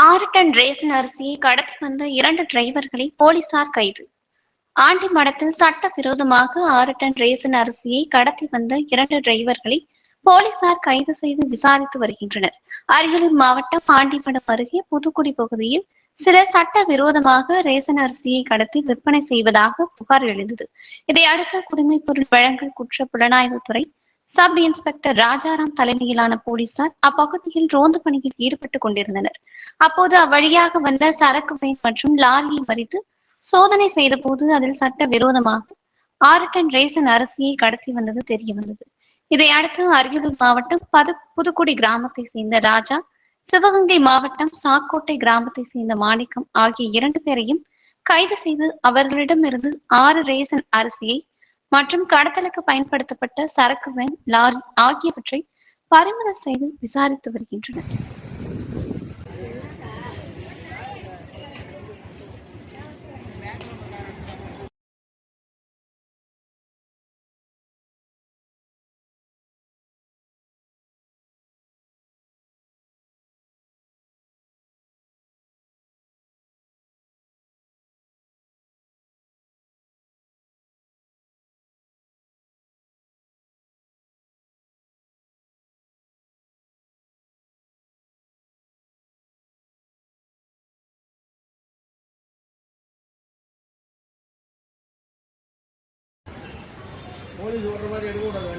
6 ton ration அரிசியை கடத்தி வந்த 2 டிரைவர்களை போலீசார் கைது. ஆண்டிமடத்தில் சட்டவிரோதமாக 6 டன் ரேசன் அரிசியை கடத்தி வந்த 2 டிரைவர்களை போலீசார் கைது செய்து விசாரித்து வருகின்றனர். அரியலூர் மாவட்டம் ஆண்டிமடம் அருகே புதுக்குடி பகுதியில் சிலர் சட்டவிரோதமாக ரேசன் அரிசியை கடத்தி விற்பனை செய்வதாக புகார் எழுந்தது. இதையடுத்து குடிமைப்பொருள் வழங்கல் குற்ற புலனாய்வுத்துறை சப் இன்ஸ்பெக்டர் ராஜாராம் தலைமையிலான போலீசார் அப்பகுதியில் ரோந்து பணியில் ஈடுபட்டுக் கொண்டிருந்தனர். அப்போது அவ்வழியாக வந்த சரக்கு வேன் மற்றும் லாரியை மறித்து சோதனை செய்தபோது அதில் சட்ட விரோதமாக 6 டன் ரேசன் அரிசியை கடத்தி வந்தது தெரியவந்தது. இதையடுத்து அரியலூர் மாவட்டம் புதுக்குடி கிராமத்தை சேர்ந்த ராஜா, சிவகங்கை மாவட்டம் சாக்கோட்டை கிராமத்தை சேர்ந்த மாணிக்கம் ஆகிய 2 பேரையும் கைது செய்து அவர்களிடமிருந்து 6 ரேசன் அரிசியை மற்றும் கடத்தலுக்கு பயன்படுத்தப்பட்ட சரக்கு வேன், லாரி ஆகியவற்றை பறிமுதல் செய்து விசாரித்து வருகின்றனர். போலீஸ் ஓடுற மாதிரி எடுக்க கூடாது.